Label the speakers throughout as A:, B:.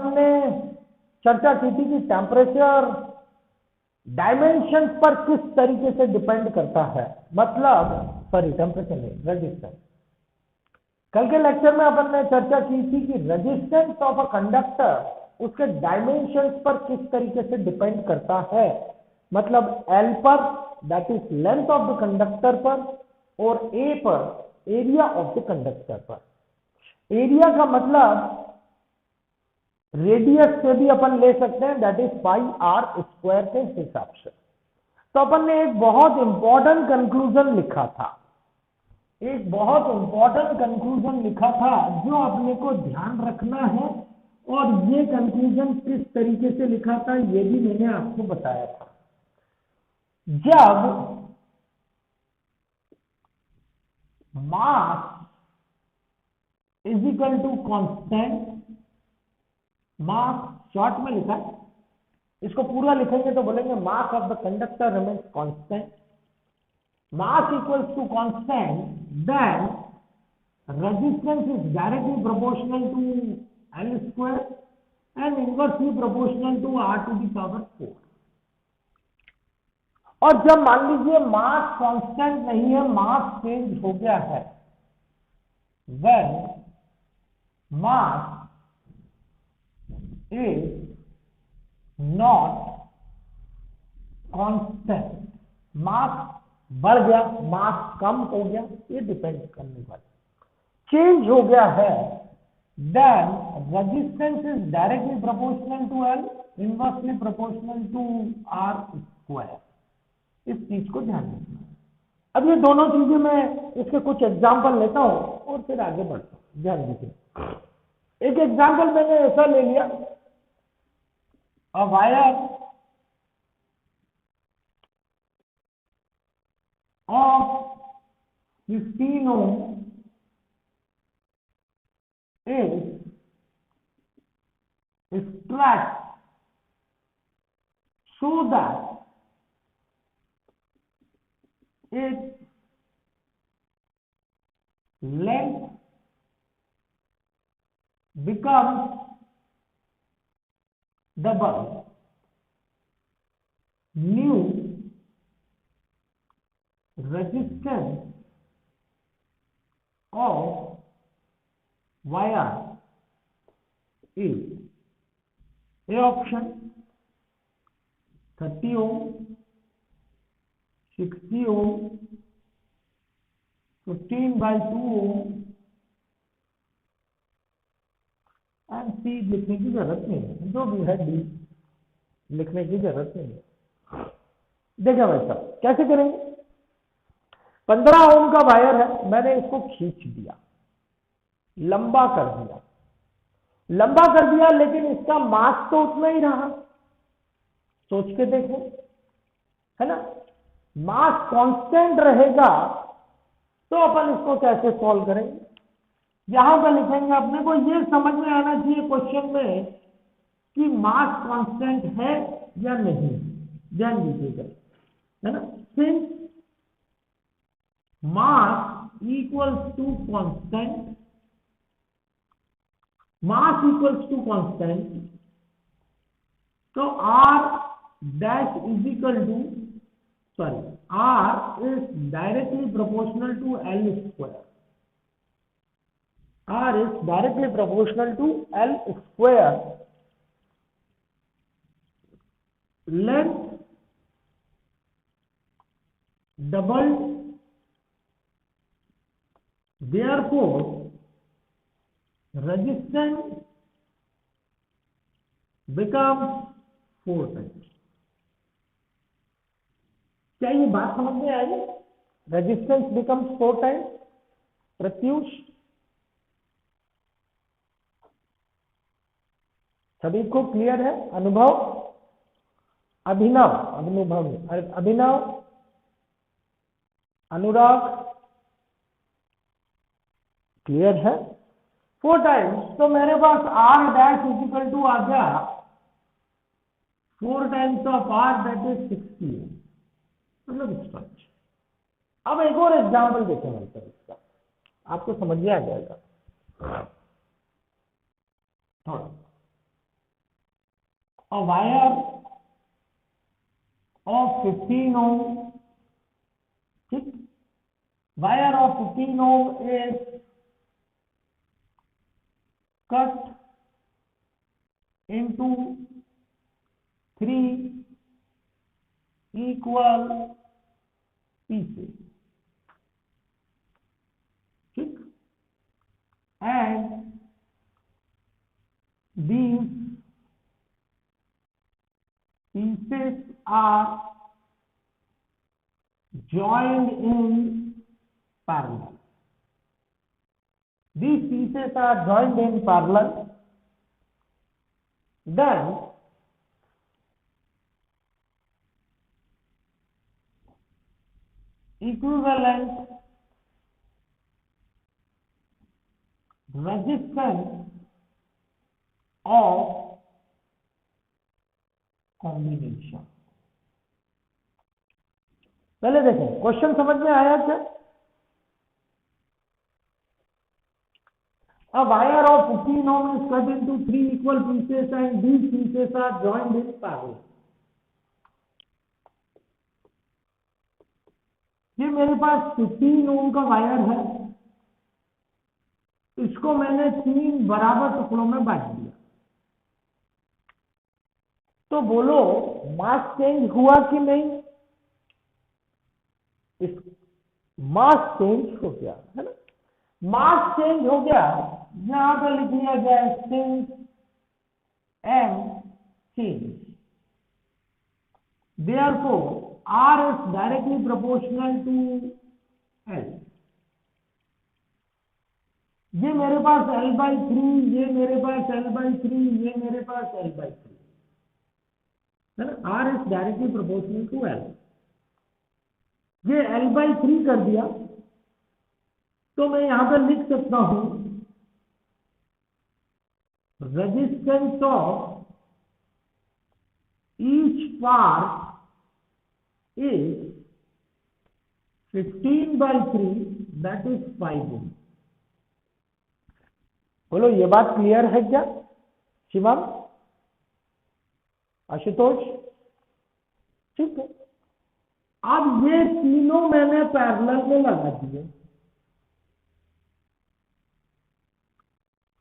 A: अपन ने चर्चा की थी कि टेम्परेचर डायमेंशन पर किस तरीके से डिपेंड करता है, मतलब सॉरी टेम्परेचर नहीं, रेजिस्टेंस। कल के लेक्चर में अपन ने चर्चा की थी कि रेजिस्टेंस ऑफ अ कंडक्टर उसके डायमेंशंस पर किस तरीके से डिपेंड करता है, मतलब L पर, that is length of the conductor पर, और A पर, एरिया ऑफ द कंडक्टर पर। एरिया का मतलब रेडियस से भी अपन ले सकते हैं, that is pi r square के हिसाब से। तो अपन ने एक बहुत इंपॉर्टेंट कंक्लूजन लिखा था, एक बहुत इंपॉर्टेंट कंक्लूजन लिखा था जो अपने को ध्यान रखना है, और ये कंक्लूजन किस तरीके से लिखा था ये भी मैंने आपको बताया था। जब mass is equal to constant, mass short में लिखा है, इसको पूरा लिखेंगे तो बोलेंगे mass of the conductor remains constant, mass equals to constant, then resistance is directly proportional to L square and inversely proportional to R to the power 4। और जब मान लीजिए मास कांस्टेंट नहीं है, मास चेंज हो गया है, when mass is not constant, मास बढ़ गया, मास कम हो गया, ये डिपेंड करने वाला चेंज हो गया है, then resistance is directly proportional to L, inversely proportional to R square। इस चीज को ध्यान रखना। अब ये दोनों चीजें मैं इसके कुछ एग्जांपल लेता हूं और फिर आगे बढ़ता हूं, ध्यान दीजिए। एक एग्जांपल मैंने ऐसा ले लिया, a wire of 15 ohm is stretched so that its length becomes double new resistance of wire is A option 30 ohm, 60 ohm, 15/2 ohm and C लिखने की जरूरत नहीं है, जो भी है D लिखने की जरूरत नहीं है। देखा भाई साहब कैसे करेंगे, 15 ओम का वायर है, मैंने इसको खींच दिया, लंबा कर दिया, लंबा कर दिया, लेकिन इसका मास तो उतना ही रहा। सोच के देखो, है ना, मास कांस्टेंट रहेगा तो अपन इसको कैसे सॉल्व करेंगे। यहां पर लिखेंगे, अपने को ये समझ में आना चाहिए क्वेश्चन में कि मास कांस्टेंट है या नहीं, ध्यान दीजिएगा, है ना। Since mass equals to constant, mass equals to constant, तो R dash is equal to, sorry, R is directly proportional to L square, R is directly proportional to L square, length double, therefore resistance becomes 4 times। क्या ये बात समझ में आई? Resistance becomes 4 times. Pratyush, सभी को clear है? अनुभव, अभिनव, अभिनव, अनुराग, क्लियर है? 4 टाइम्स, तो मेरे पास R dash is equal to आ गया 4 times of R, that is 60, मतलब स्ट्रक्चर। अब एक और एग्जाम्पल देखें मतलब इसका, आपको समझ में आ जाएगा थोड़ा। a wire of 15 ohm, ठीक, wire of 15 ohm is cut into 3 equal pieces, ठीक, and these pieces are joined in parallel. These pieces are joined in parallel. Then equivalent resistance of combination. पहले देखें क्वेश्चन समझ में आया क्या? A wire of 15 ohm is cut into 3 equal pieces and these pieces are joined in parallel. ये मेरे पास 15 ओम का wire है, इसको मैंने 3 बराबर टुकड़ों में बांट दिया। तो बोलो मास चेंज हुआ कि नहीं? इस मास चेंज हो गया है ना, मास चेंज हो गया। यहां पर लिख लिया जाए since M change, therefore R is directly proportional to L. ये मेरे पास L/3, ये मेरे पास L/3, ये मेरे पास L/3 है ना। R is directly proportional to L. ये L/3 कर दिया तो मैं यहां पर लिख सकता हूं resistance of each part is 15/3, that is 5 ohm। बोलो ये बात क्लियर है क्या शिवम, आशुतोष? ठीक है, अब ये तीनों मैंने पैरेलल में लगा दिए।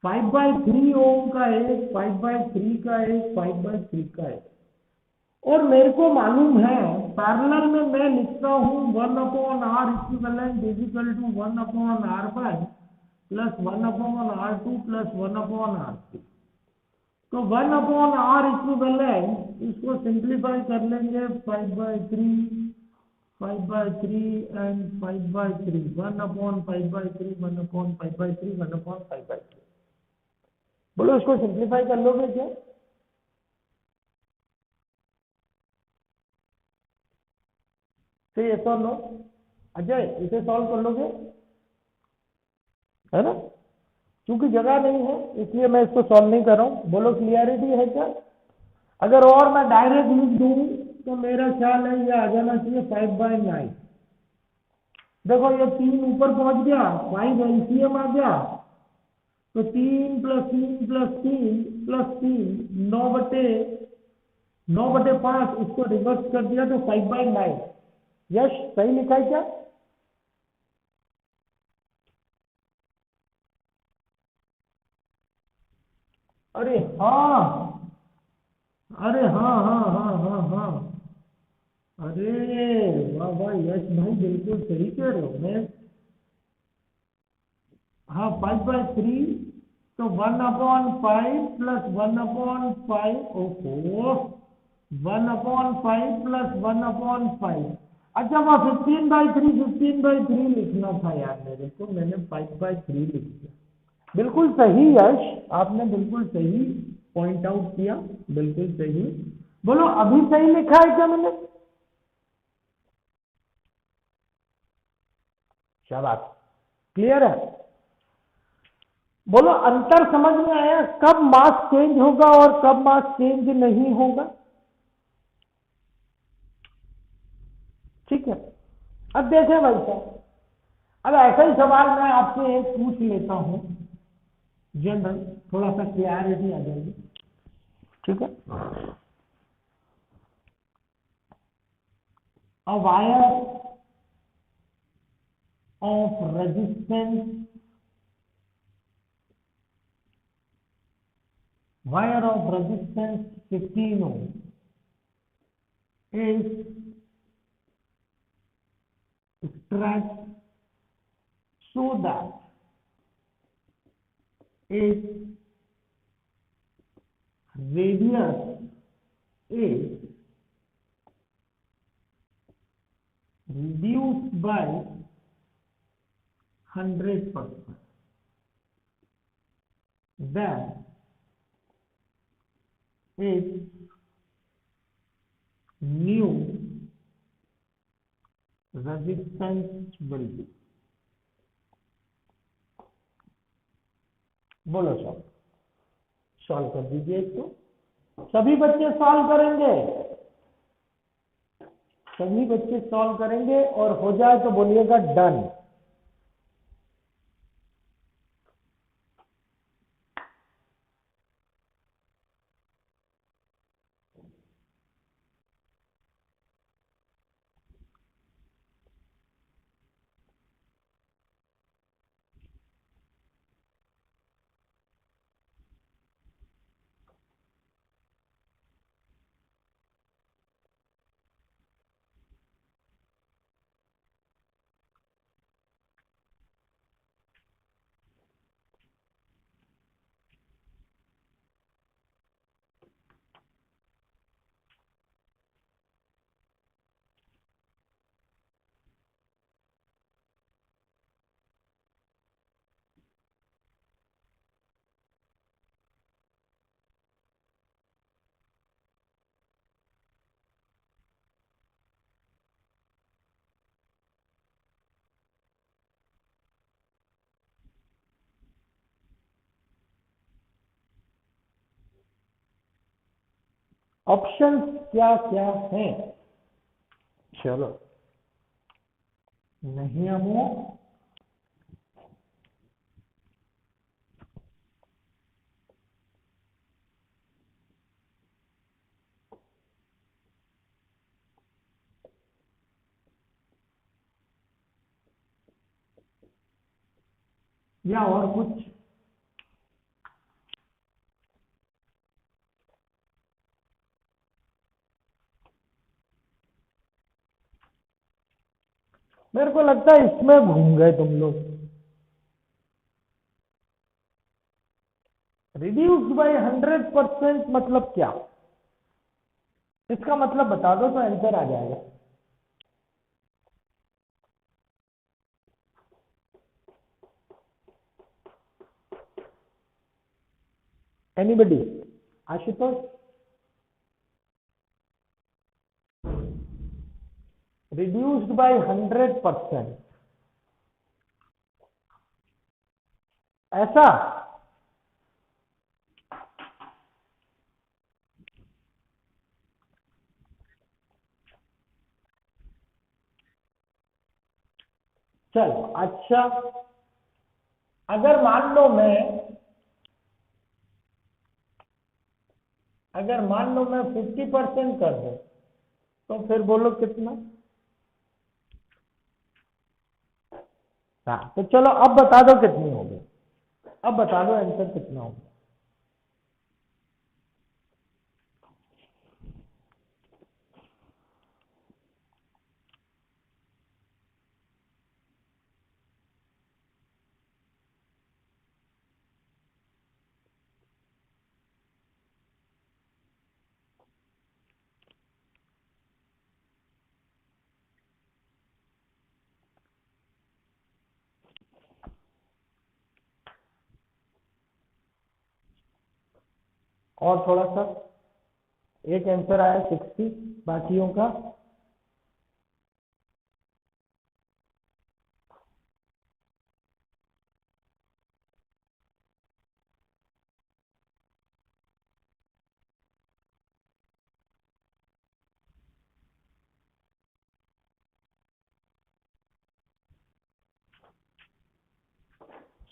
A: 5/3 ओम का एक, 5/3 का एक, 5/3 का एक, और मेरे को मालूम है पैरेलल में मैं लिखता हूं 1/R equivalent is equal to 1/R1 plus 1/R2 plus 1/R3। तो 1/R इक्विवेलेंट इसको सिंप्लीफाई कर लेंगे 5/3 एंड 5/3, 1/5/3, 1/5/3, 1/5/3। बोलो इसको सिंप्लीफाई कर लोगे क्या? ये सॉल्व लो अजय, इसे सॉल्व कर लोगे है ना, क्योंकि जगह नहीं है इसलिए मैं इसको सॉल्व नहीं कर रहा हूं। बोलो क्लियरिटी है क्या? अगर और मैं डायरेक्ट लिख दूं तो मेरा ख्याल है ये आ जाना चाहिए 5/9। देखो ये 3 ऊपर पहुंच गया, 5 एलसीएम आ गया, तो 3 + 3 + 3 + 3 9/5, इसको रिवर्स कर दिया तो 5/9। यश सही लिखा है क्या? अरे हाँ, अरे हाँ हाँ हाँ हाँ हाँ, अरे वाह वाह यश भाई बिल्कुल सही कह रहे हो। मैं हाँ 5/3 तो 1/5 प्लस 1/5, ओहो 1/5 प्लस 1/5। अच्छा वह 15/3 लिखना था यार मेरे को, मैंने 5/3 लिख दिया। बिल्कुल सही यश, आपने बिल्कुल सही पॉइंट आउट किया, बिल्कुल सही। बोलो अभी सही लिखा है क्या मैंने? शाबाश, क्लियर है। बोलो अंतर समझ में आया, कब मास चेंज होगा और कब मास चेंज नहीं होगा? ठीक है, अब देखें भाई साहब, अब ऐसा ही सवाल मैं आपसे एक पूछ लेता हूं जनरल, थोड़ा सा क्लियरिटी आ जाएगी। ठीक है, a wire of resistance 15 ohm is stretched so that its radius is reduced by 100%. Then its new resistance will be. बोलो सब सॉल्व कर दीजिए इसको। सभी बच्चे सॉल्व करेंगे, सभी बच्चे सॉल्व करेंगे और हो जाए तो बोलिएगा डन। ऑप्शंस क्या क्या हैं? चलो नहीं हमो या और कुछ? मेरे को लगता है इसमें घूम गए तुम लोग। रिड्यूस्ड बाय 100% मतलब क्या? इसका मतलब बता दो तो आंसर आ जाएगा। एनीबडी? आशुतोष? रिड्यूस्ड बाय 100%, ऐसा? चलो अच्छा, अगर मान लो मैं 50% कर दूं तो फिर बोलो कितना? हाँ तो चलो अब बता दो कितनी होगी, अब बता दो आंसर कितना होगा। और थोड़ा सा, एक आंसर आया 60, बाकियों का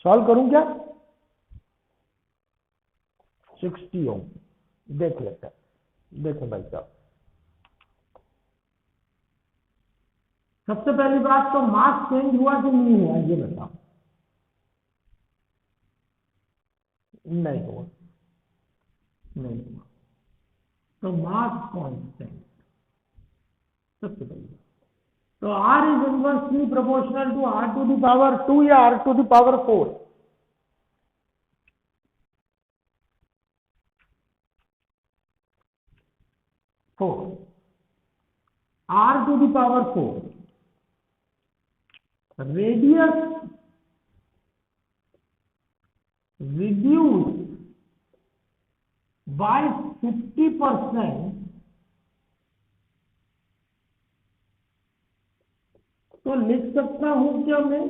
A: सॉल्व करूं क्या? 60 ओम देख लेते हैं। देखो भाई साहब, सबसे पहली बात तो मास चेंज हुआ कि नहीं हुआ ये बताओ। नहीं हुआ, नहीं हुआ, तो मास कांस्टेंट सबसे पहले। तो r is inversely proportional to r to the power 2 या r to the power 4? r to the power 4 radius reduced by 50%, तो लिख सकता हूं क्या मैं?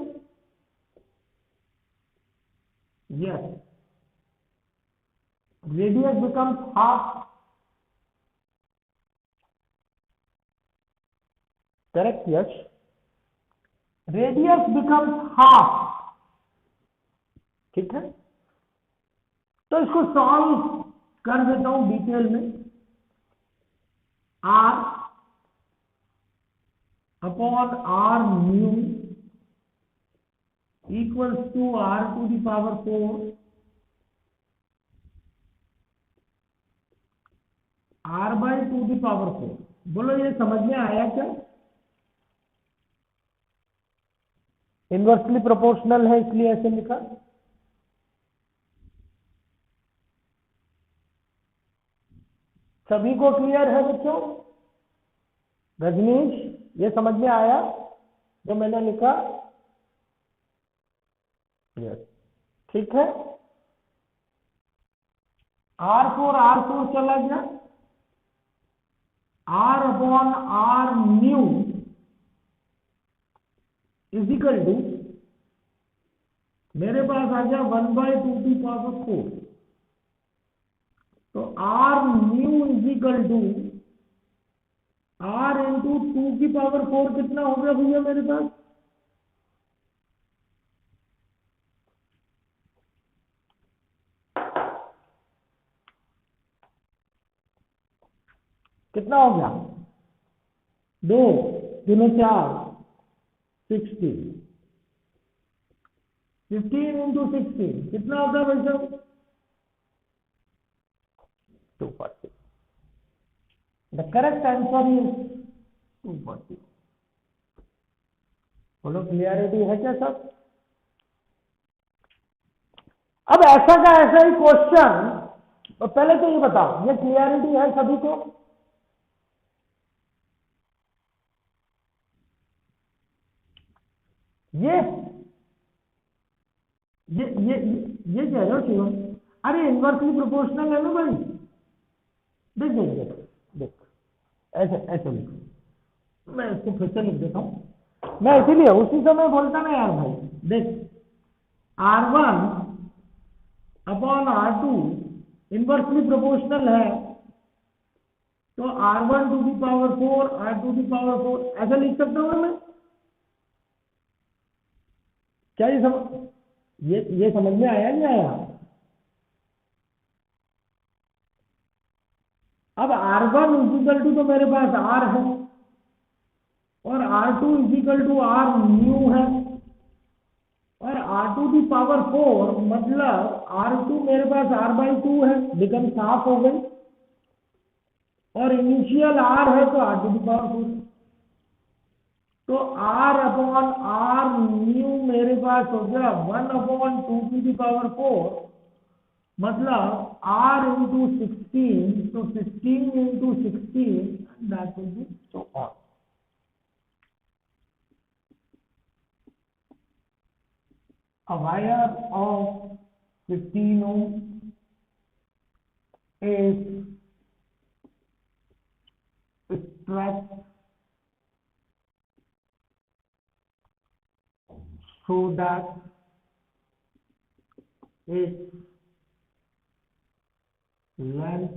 A: Yes, radius becomes half. Correct Yash, radius becomes half. ठीक है, तो इसको सॉल्व कर देता हूं डिटेल में। r upon r new equals to r to the power 4 r by to the power 4। बोलो ये समझ में आया क्या? इनवर्सली प्रोपोर्शनल है इसलिए ऐसे लिखा। सभी को क्लियर है बच्चों? रजनीश, ये समझ में आया जो मैंने लिखा? यस, ठीक है। R4 चला गया, r upon r new is equal to मेरे पास आ गया 1 बाई 2 की पावर 4। तो r new is equal to r into 2 की पावर 4 कितना हो गया भैया मेरे पास? कितना हो गया? 2 2 4 60, 15 इंटू 16 कितना होता है भाई साहब? 240। The correct answer is 240। बोलो क्लियरिटी है क्या सब? अब ऐसा का ऐसा ही क्वेश्चन, तो पहले तो ये बताओ, ये क्लियरिटी है सभी को? ये कह रहे हो शिवम? अरे इनवर्सली प्रोपोर्शनल है ना भाई। देख देख देख देख, ऐसे ऐसे लिखो, मैं इसको फिर से लिख देता हूं। मैं इसीलिए उसी समय बोलता ना यार भाई। देख, R1 upon R2 inversely proportional है, तो R1 to the power 4 R2 to power 4 ऐसा लिख सकता हूं ना मैं? क्या ये समझ में आया नहीं आया? अब R1 इजिकल टू तो मेरे पास R है और R2 is equal to R new है, और R2 की पावर 4 मतलब R2 मेरे पास R बाई 2 है, बिकम हाफ हो गई, और इनिशियल R है तो R2 की पावर 4। तो R अपॉन R न्यू मेरे पास हो गया 1 अपॉन 2 टू दी पावर 4, मतलब R इंटू 16, तो 15 into 16 that will be so on. A wire of 15 ohm is stretched so that its length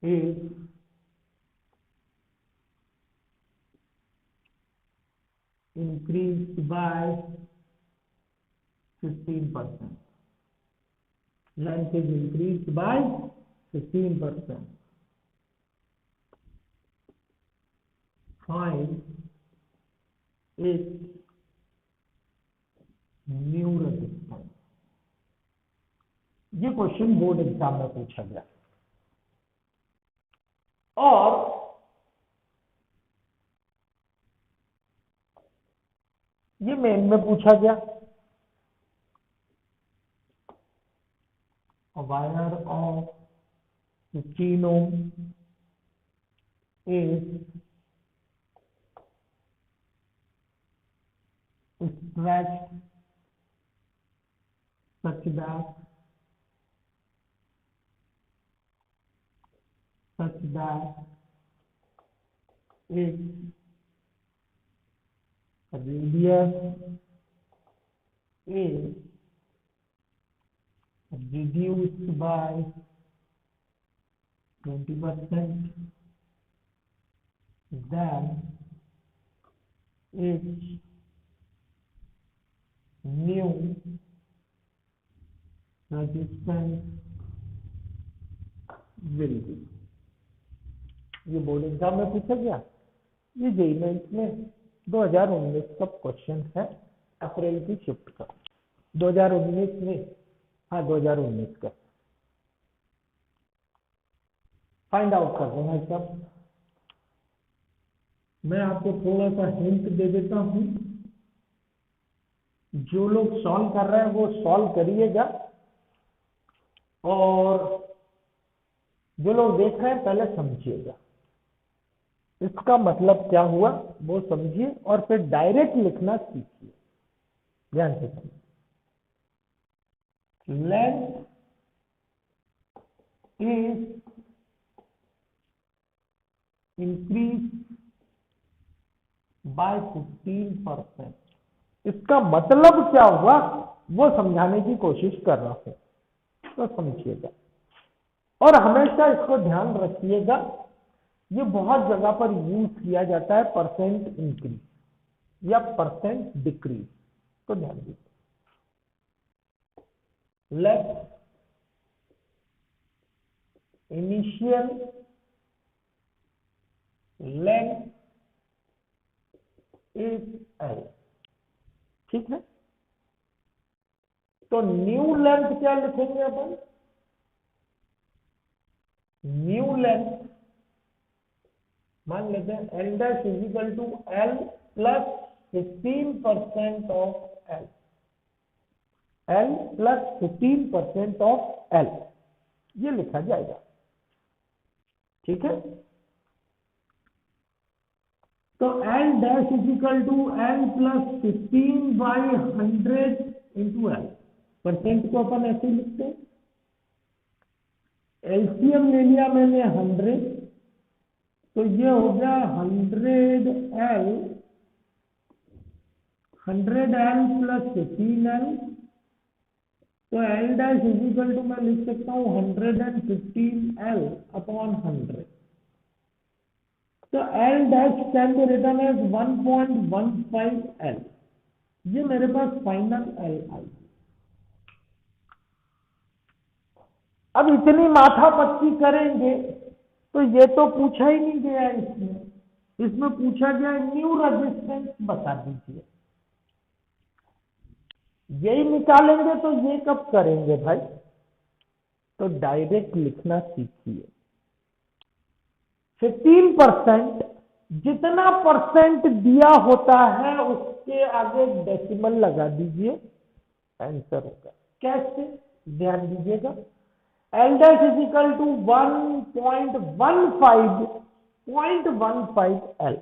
A: is increased by 15%. Length is increased by 15%. Find is new resistance। ये question board exam में पूछा गया और ये main में पूछा गया। Wire of 15 ohm is stretched such that its radius is reduced by 20%, then its new resistance will be। ये बोर्ड एग्जाम में पूछा गया। ये जेईई मेंस में 2019 का क्वेश्चन है, अप्रैल की शिफ्ट का। 2019 में, हाँ 2019 का। फाइंड आउट कर देना सब। मैं आपको थोड़ा सा हिंट दे देता हूं, जो लोग सॉल्व कर रहे हैं वो सॉल्व करिएगा और जो लोग देख रहे हैं पहले समझिएगा इसका मतलब क्या हुआ वो समझिए और फिर डायरेक्ट लिखना सीखिए। ध्यान से समझिए। Length is increase by 15%। इसका मतलब क्या हुआ वो समझाने की कोशिश कर रहा हूं, तो समझिएगा और हमेशा इसको ध्यान रखिएगा। ये बहुत जगह पर यूज किया जाता है, परसेंट इंक्रीज या परसेंट डिक्रीज, तो ध्यान दीजिए। Let initial length is L. ठीक है, तो न्यू लेंथ क्या लिखेंगे अपन? न्यू लेंथ मान लेते हैं L dash is equal to L plus 15% of L. L plus 15% of L, ये लिखा जाएगा। ठीक है, तो L dash is equal to L plus 15/100 into L. Percent को अपन ऐसे लिखते हैं। एलसीएम ले लिया मैंने 100, तो ये हो गया 100L प्लस 15L। तो L dash is equal to मैं लिख सकता हूं 115L अपॉन 100। तो L dash can be written as 1.15L। ये मेरे पास फाइनल एल आई। अब इतनी माथापच्ची करेंगे तो ये तो पूछा ही नहीं गया इसमें पूछा गया न्यू रेजिस्टेंस बता दीजिए। यही निकालेंगे तो ये कब करेंगे भाई? तो डायरेक्ट लिखना सीखिए। 15% जितना परसेंट दिया होता है उसके आगे डेसिमल लगा दीजिए, आंसर होगा। कैसे? ध्यान दीजिएगा। L dash is equal to 1.15 L.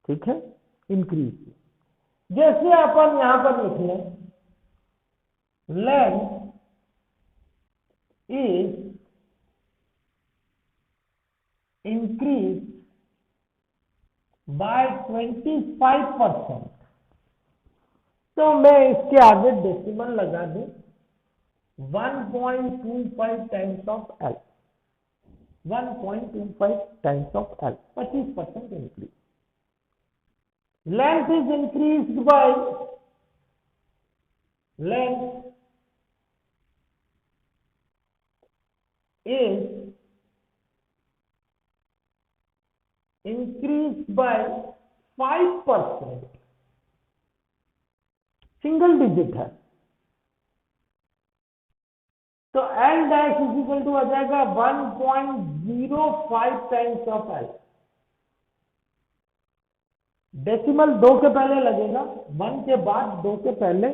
A: ठीक है, इंक्रीज। जैसे अपन यहां पर लिख लें लेंथ इज इंक्रीज बाय 25%, तो मैं इसके आगे डेसिमल लगा दूं 1.25 times of L. 1.25 times of L, 25% increase. Length is increased by length is increased by 5%, single digit है, तो L dash is equal to आ जाएगा 1.05 टाइम्स ऑफ L। डेसिमल 2 के पहले लगेगा, 1 के बाद 2 के पहले,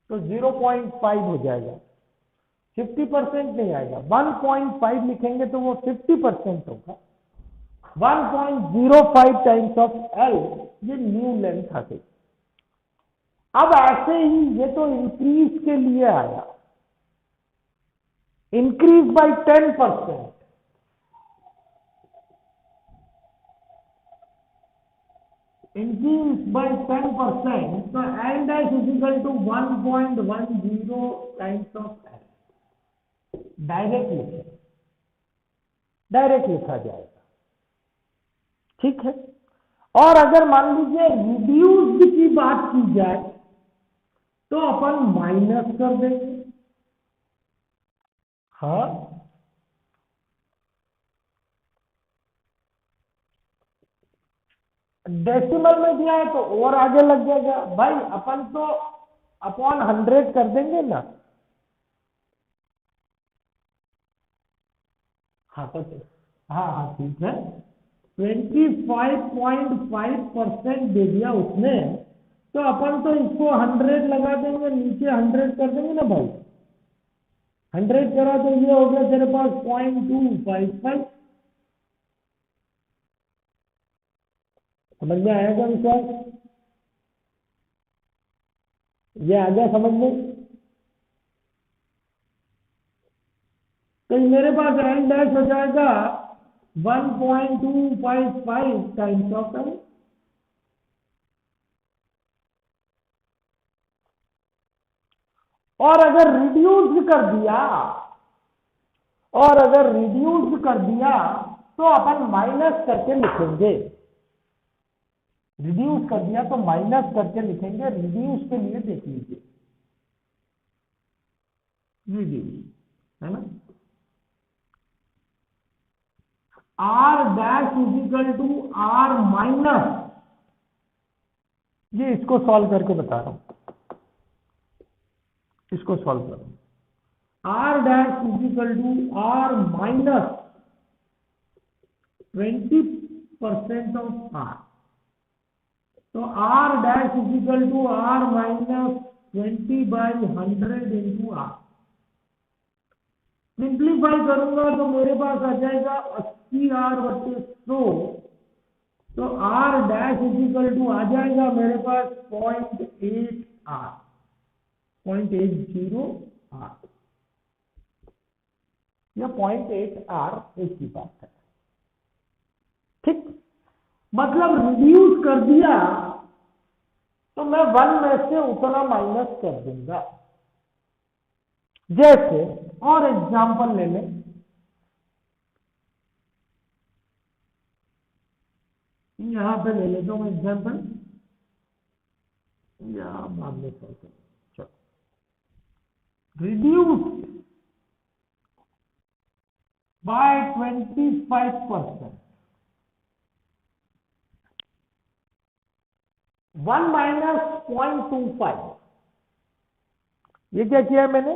A: तो 0.5 हो जाएगा, 50% नहीं आएगा। 1.5 लिखेंगे तो वो 50% होगा। 1.05 टाइम्स ऑफ L, ये न्यू लेंथ आ गई। अब ऐसे ही ये तो इंक्रीज के लिए आया, increase by 10%, increase by 10%, so L dash is equal to 1.10 times of L। Direct लिखा जाएगा, ठीक है। और अगर मान लीजिए रिड्यूस्ड की बात की जाए तो अपन माइनस कर देंगे। हाँ, डेसिमल में दिया है तो और आगे लग जाएगा भाई, अपन तो अपॉन 100 कर देंगे ना। हाँ तो हाँ हाँ ठीक है, 25.5% दे दिया उसने, तो अपन तो इसको 100 लगा देंगे, नीचे 100 कर देंगे ना भाई। 100 करा तो ये हो गया तेरे पास 0.255। समझ में आएगा विश्वास? ये आ गया समझ में? तो मेरे पास L डैश हो जाएगा 1.255 टाइम्स ऑफ L। और अगर रिड्यूस कर दिया तो अपन माइनस करके लिखेंगे। रिड्यूस कर दिया तो माइनस करके लिखेंगे। रिड्यूस के लिए देख लीजिए, रिड्यूस है ना, R dash is equal to R minus, ये इसको सॉल्व करके बता रहा हूं, इसको सॉल्व करो। R dash is equal to R minus 20% of R, तो R dash is equal to R minus 20/100 into R। Simplify करूंगा तो मेरे पास आ जाएगा 80R/100, तो R dash is equal to आ जाएगा मेरे पास 0.8R, 0.80R या 0.8R, एक ही बात है, ठीक। मतलब रिड्यूस कर दिया तो मैं 1 में से उतना माइनस कर दूंगा। जैसे और एग्जांपल ले लें, यहां पे ले लेता हूं एग्जांपल, यहां बाद में चलते, चलो रिड्यूस बाय 25%, 1 माइनस 0.25, ये क्या किया मैंने,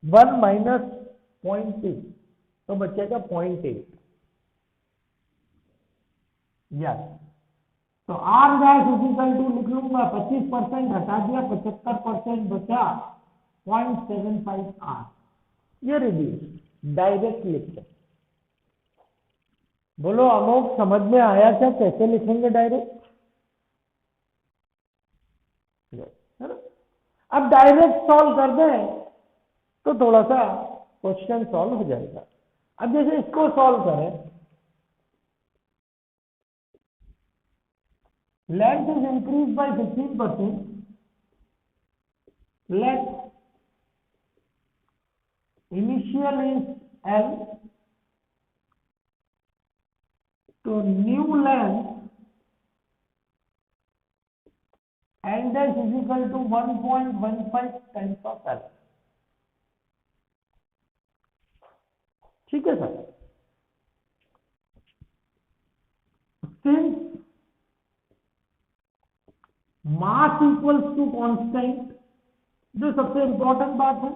A: 1 माइनस 0.2, तो बचेगा 0.8। यस, तो R डैश इक्वल टू लिख लूंगा 25% हटा दिया, 75% बचा 0.75R। ये रिड्यूस डायरेक्ट लिखते। बोलो अमोक, समझ में आया क्या कैसे लिखेंगे डायरेक्ट? अब डायरेक्ट सॉल्व कर दें तो थोड़ा सा क्वेश्चन सॉल्व हो जाएगा। अब जैसे इसको सॉल्व करें, length is increase by 15%, let initial is L, तो new length L dash is equal to 1.15 times of L। ठीक है sir. Since mass equals to constant, जो सबसे इंपॉर्टेंट बात है,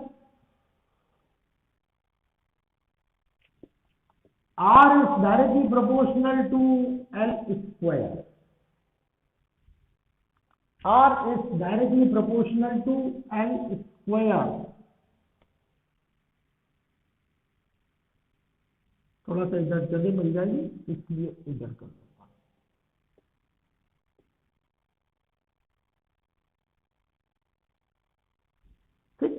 A: R is directly proportional to L square. R is directly proportional to L square. थोड़ा सा इधर जगह मिल जाएगी इसलिए इधर कर दूंगा। ठीक,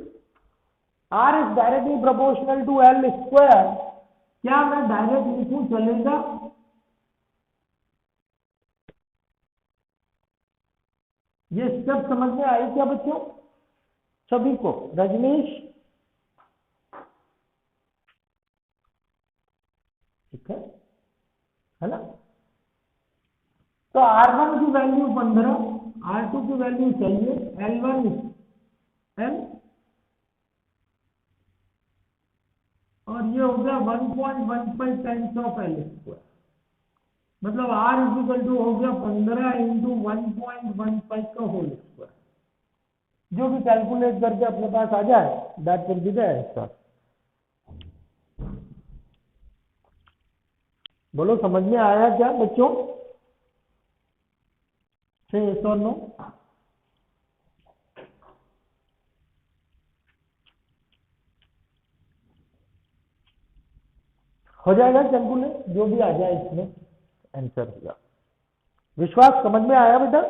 A: R is directly proportional to L square। क्या मैं डायरेक्ट लिखूं चलेगा? ये सब समझ में आई क्या बच्चों सभी को? रजनीश, ठीक है ना? तो R1 की वैल्यू 15, R2 की वैल्यू चाहिए L1 L, और ये हो गया 1.15 टाइम्स ऑफ L स्क्वायर, मतलब R इक्वल टू हो गया 15 इंटू 1.15 का होल स्क्वायर। जो भी कैलकुलेट करके अपने पास आ जाए that will be the answer. बोलो समझ में आया क्या बच्चों? से यस और नो? हो जाएगा कैलकुलेट, जो भी आ जाए इसमें आंसर होगा। विश्वास समझ में आया बेटा?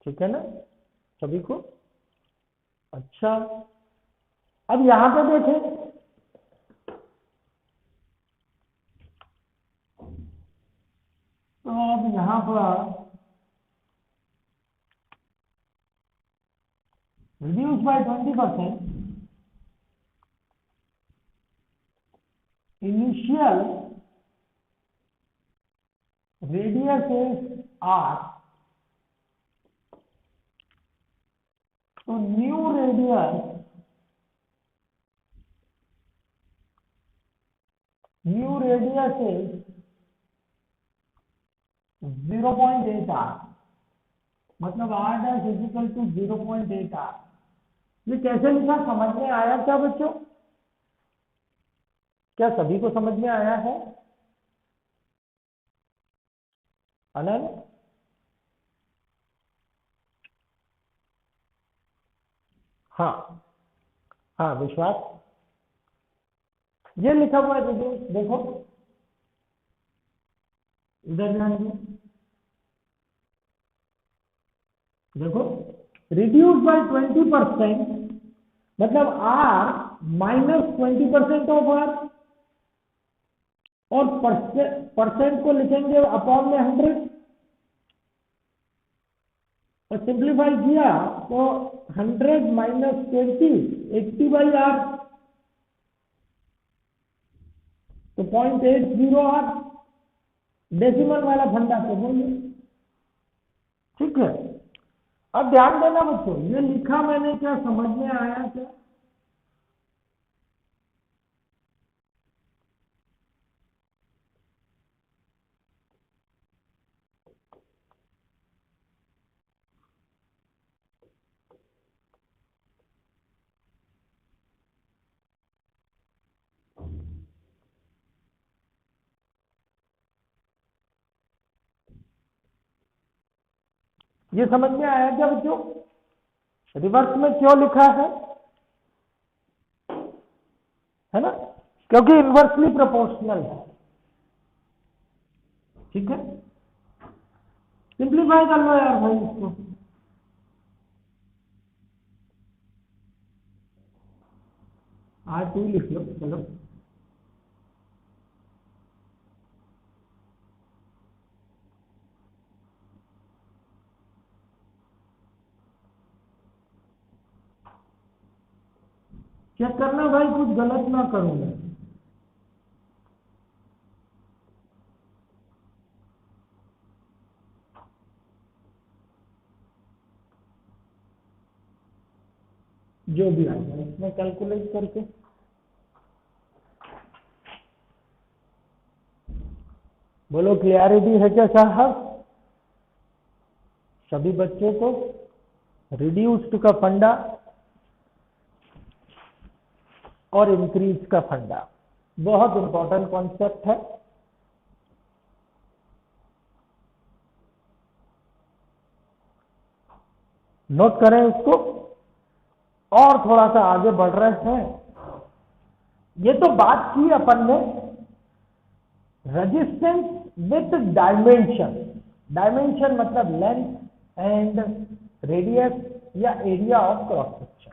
A: ठीक है ना सभी को? अच्छा, अब यहां पे देखें, तो अब यहां पर reduce by 20%, initial radius is R, so new radius is 0.8 R, मतलब R dash is equal to 0.8 R। ये कैसे लिखा समझ में आया क्या बच्चों? क्या सभी को समझ में आया है? अनंत, हाँ हाँ विश्वास, ये लिखा हुआ है देखो इधर ध्यान दो, देखो रिड्यूस बाय 20%, मतलब R माइनस 20% ऑफ R, और परसेंट को लिखेंगे अपॉन में 100, और सिंप्लीफाई किया तो 100 माइनस 20 80 बाई R, तो 0.80 R, डेसिमल वाला फंडा से बोलिए। ठीक है, अब ध्यान देना बच्चों, ये लिखा मैंने क्या समझ में आया क्या? ये समझ में आया क्या बच्चों? रिवर्स में क्यों लिखा है ना? क्योंकि इनवर्सली प्रोपोर्शनल है। ठीक है, सिंप्लीफाई कर लो यार भाई इसको। R2 लिख लो, चलो चेक करना भाई, कुछ गलत ना करूंगा। जो भी आ जाए इसमें कैलकुलेट करके। बोलो क्लियरिटी है क्या साहब? सभी बच्चों को रिड्यूस्ड का फंडा और इंक्रीज का फंडा बहुत इंपॉर्टेंट कॉन्सेप्ट है। नोट करें इसको और थोड़ा सा आगे बढ़ रहे हैं। ये तो बात की अपन ने रेजिस्टेंस विथ डायमेंशन। डायमेंशन मतलब लेंथ एंड रेडियस या एरिया ऑफ क्रॉस सेक्शन।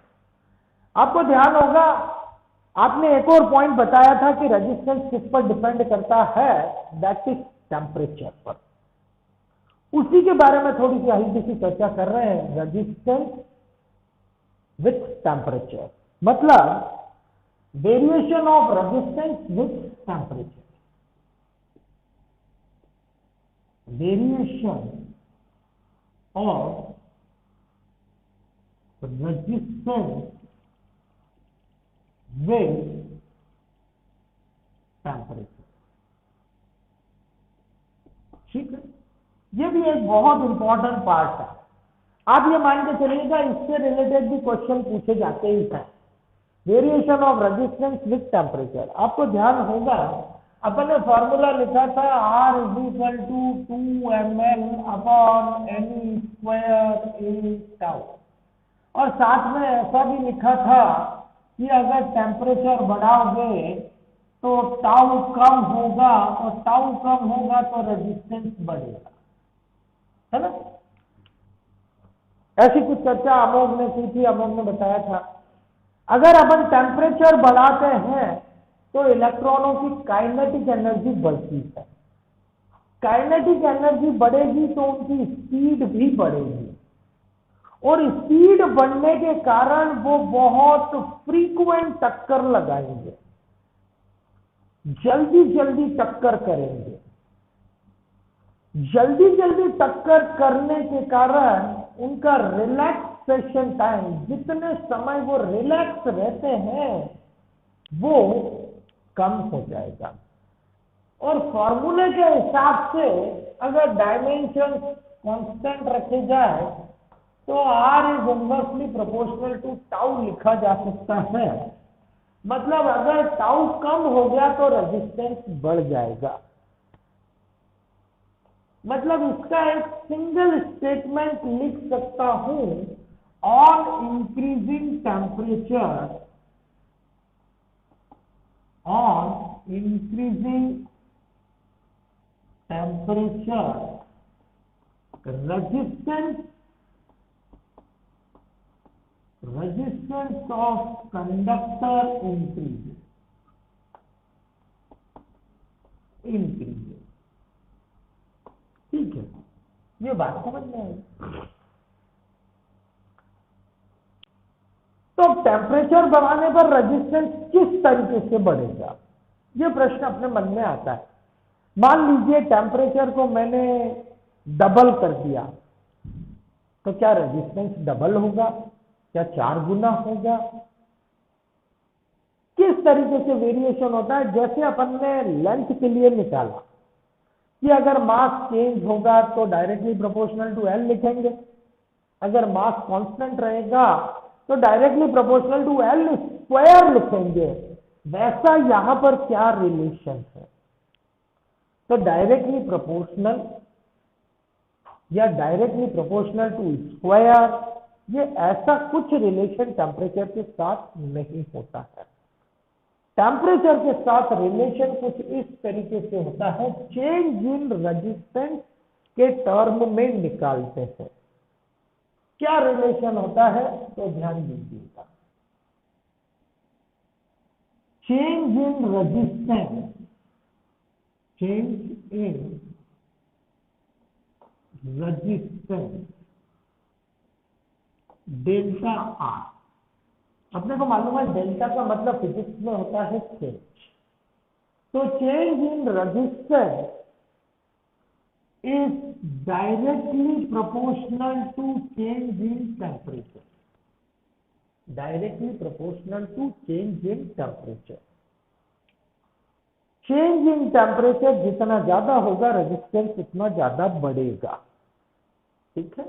A: आपको ध्यान होगा आपने एक और पॉइंट बताया था कि रेजिस्टेंस किस पर डिपेंड करता है, दैट इज टेम्परेचर पर। उसी के बारे में थोड़ी सी हल्की सी चर्चा कर रहे हैं। रेजिस्टेंस विथ टेम्परेचर मतलब variation of resistance with temperature. Variation of resistance with temperature. ठीक है, ये भी एक बहुत इंपॉर्टेंट पार्ट है। आप ये मान के चलिएगा इससे रिलेटेड भी क्वेश्चन पूछे जाते ही हैं। Variation of resistance with temperature. आपको ध्यान होगा अपन ने फॉर्मूला लिखा था R = 2 ml/m²A और साथ में ऐसा भी लिखा था कि अगर टेम्परेचर बढ़ाओगे तो टाउ कम होगा और टाउ कम होगा तो रेजिस्टेंस बढ़ेगा, है ना। ऐसी कुछ चर्चा अमोघ ने की थी। अमोघ ने बताया था अगर अपन टेम्परेचर बढ़ाते हैं तो इलेक्ट्रॉनों की काइनेटिक एनर्जी बढ़ती है। काइनेटिक एनर्जी बढ़ेगी तो उनकी स्पीड भी बढ़ेगी और स्पीड बढ़ने के कारण वो बहुत फ्रीक्वेंट टक्कर लगाएंगे, जल्दी जल्दी टक्कर करेंगे। जल्दी जल्दी टक्कर करने के कारण उनका रिलैक्सेशन टाइम, जितने समय वो रिलैक्स रहते हैं वो कम हो जाएगा। और फॉर्मूले के हिसाब से अगर डायमेंशन कांस्टेंट रखे जाए तो R = inversely proportional to tau लिखा जा सकता है। मतलब अगर टाउ कम हो गया तो रेजिस्टेंस बढ़ जाएगा। मतलब इसका एक सिंगल स्टेटमेंट लिख सकता हूं, on increasing temperature, on increasing temperature resistance of conductor increases। ठीक है, ये बात समझ में आई। तो टेम्परेचर बढ़ाने पर रेजिस्टेंस किस तरीके से बढ़ेगा, ये प्रश्न अपने मन में आता है। मान लीजिए टेम्परेचर को मैंने डबल कर दिया तो क्या रेजिस्टेंस डबल होगा, क्या 4 गुना होगा? किस तरीके से वेरिएशन होता है? जैसे अपन ने लेंथ के लिए निकाला कि अगर मास चेंज होगा तो डायरेक्टली प्रोपोर्शनल टू एल लिखेंगे, अगर मास कांस्टेंट रहेगा तो directly proportional to L square लिखेंगे। वैसा यहां पर क्या रिलेशन है? तो डायरेक्टली प्रोपोर्शनल या डायरेक्टली प्रोपोर्शनल टू स्क्वायर, ये ऐसा कुछ रिलेशन टेम्परेचर के साथ नहीं होता है। टेम्परेचर के साथ रिलेशन कुछ इस तरीके से होता है, चेंज इन रेजिस्टेंस के टर्म में निकालते हैं। क्या रिलेशन होता है तो ध्यान दीजिएगा। Change in resistance, change in resistance delta R. अपने को मालूम है डेल्टा का मतलब फिजिक्स में होता है चेंज। तो change in resistance is directly proportional to change in temperature. Directly proportional to change in temperature. Change in temperature जितना ज्यादा होगा रेजिस्टेंस उतना ज्यादा बढ़ेगा। ठीक है,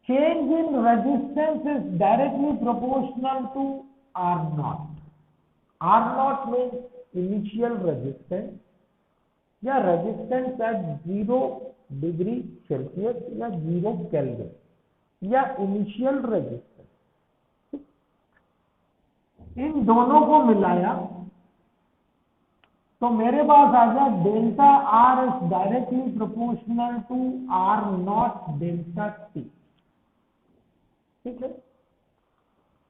A: change in resistance is directly proportional to R naught. R naught means initial resistance या resistance at 0 degree Celsius या 0 केल्विन या इनिशियल रेजिस्टेंस, इन दोनों को मिलाया तो मेरे पास आ गया delta R is directly proportional to R nought delta T. ठीक है,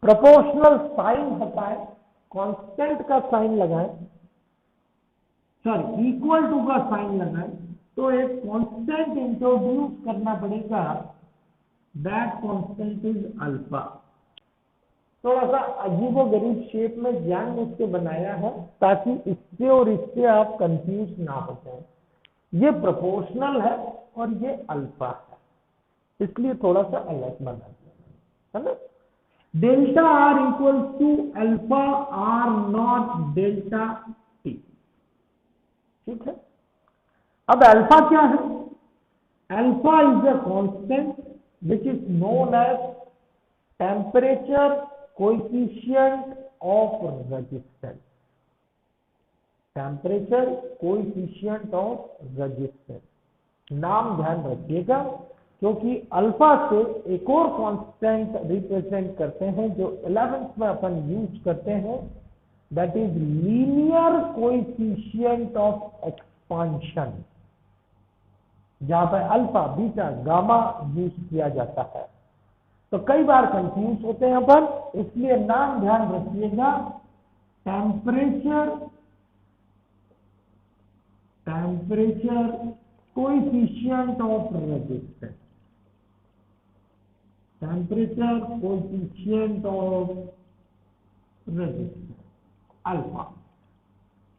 A: प्रोपोर्शनल साइन हटाए, कांस्टेंट का साइन लगाए, सॉरी इक्वल टू का साइन लगाए, तो एक कांस्टेंट इंट्रोड्यूस करना पड़ेगा, दैट कांस्टेंट इज अल्फा। थोड़ा सा अजीबो गरीब शेप में जान उसके बनाया है ताकि इससे और इससे आप कंफ्यूज ना हो जाए। ये प्रोपोर्शनल है और ये अल्फा है, इसलिए थोड़ा सा अलग बना दिया है ना। Delta R equals to alpha R nought delta T. ठीक है, अब अल्फा क्या है? Alpha is a constant which is known as temperature coefficient of resistance. Temperature coefficient of resistance, नाम ध्यान रखिएगा, क्योंकि अल्फा से एक और कांस्टेंट रिप्रेजेंट करते हैं जो 11th में अपन यूज करते हैं, that is linear coefficient of expansion, जहां पर अल्फा बीटा गामा यूज किया जाता है। तो कई बार कंफ्यूज होते हैं अपन, इसलिए नाम ध्यान रखिएगा, temperature coefficient of resistance, temperature coefficient of resistance alpha.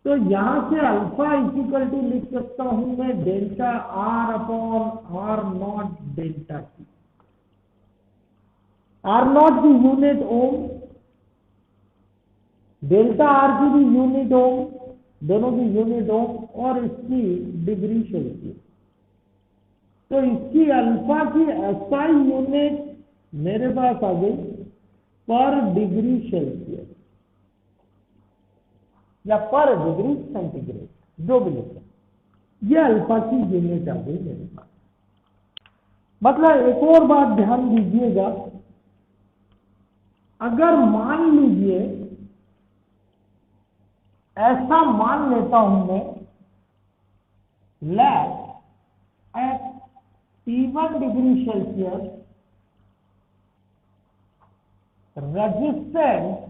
A: तो यहां से अल्फा इक्वल टू लिख सकता हूं मैं delta R upon R nought delta T. R nought की यूनिट ओम, डेल्टा आर की भी यूनिट ओम, दोनों की यूनिट ओम, और इसकी डिग्री सेल्सियस। तो इसकी अल्फा की एसआई यूनिट मेरे पास आ गई पर डिग्री सेल्सियस या पर डिग्री सेंटीग्रेड, जो भी लिखें, ये अल्फा की यूनिट आ गई मेरे पास। मतलब एक और बात ध्यान दीजिएगा, अगर मान लीजिए ऐसा मान लेता हूं मैं, let at T1 degree Celsius resistance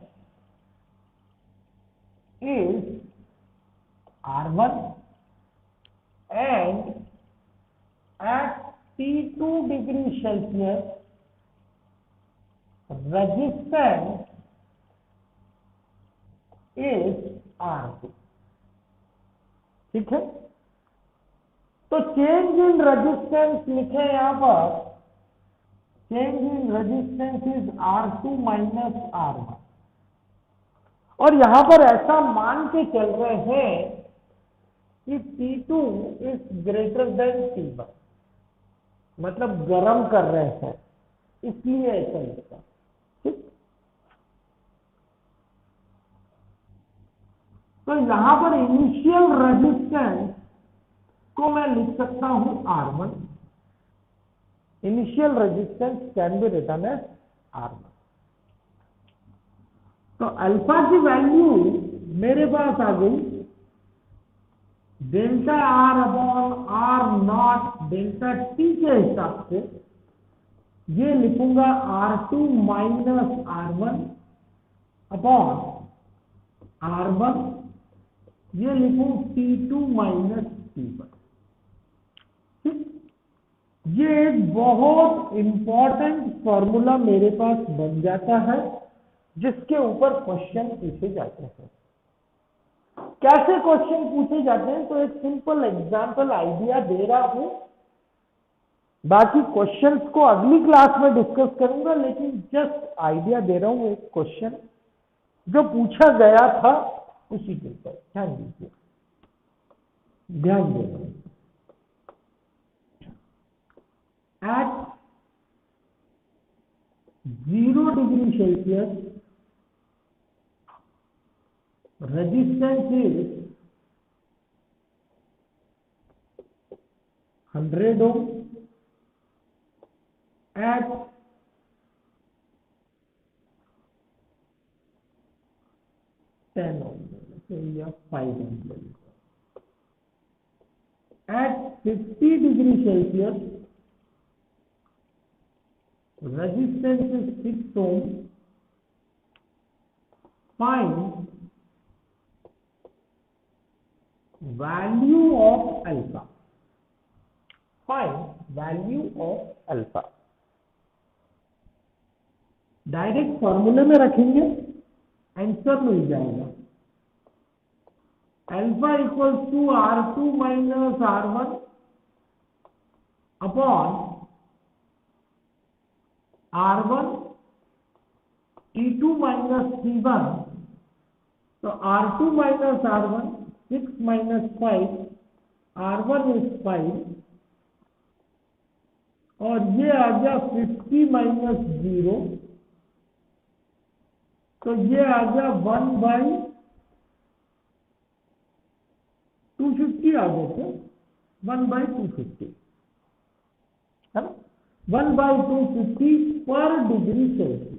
A: is R1 and at T2 degree Celsius resistance is R2। ठीक है, तो चेंज इन रेजिस्टेंस लिखे यहां पर, change in resistance is R2 minus R1, और यहां पर ऐसा मान के चल रहे हैं कि T2 is greater than T1, मतलब गर्म कर रहे हैं, इसलिए ऐसा लिखा। ठीक, तो यहां पर इनिशियल रेजिस्टेंस को मैं लिख सकता हूं R1, initial resistance can be written as R1। तो अल्फा की वैल्यू मेरे पास आ गई delta R upon R nought delta T के हिसाब से, ये लिखूंगा R2 minus R1 upon R1, ये लिखूं T2 माइनस T1। ठीक, ये एक बहुत इंपॉर्टेंट फॉर्मूला मेरे पास बन जाता है, जिसके ऊपर क्वेश्चन पूछे जाते हैं। कैसे क्वेश्चन पूछे जाते हैं, तो एक सिंपल एग्जांपल आइडिया दे रहा हूं, बाकी क्वेश्चंस को अगली क्लास में डिस्कस करूंगा, लेकिन जस्ट आइडिया दे रहा हूं। एक क्वेश्चन जो पूछा गया था उसी के ऊपर ध्यान दीजिए, ध्यान देना। 0 degree Celsius, resistance is 100 ohm at 10 ohm, so yeah, 5 ohm. At 50 degree Celsius, resistance is 6 ohm. Find value of alpha. Find value of alpha. Direct फॉर्मूले में रखेंगे, आंसर मिल जाएगा। Alpha equals to R2 minus R1 upon R1 T2 minus T1, तो R2 minus R1 6 minus 5, R1 is 5, और ये आ गया 50 minus 0, तो ये आ गया 1/250 आ गया, थे 1/250 है ना, 1/250 पर डिग्री सेल्सियस।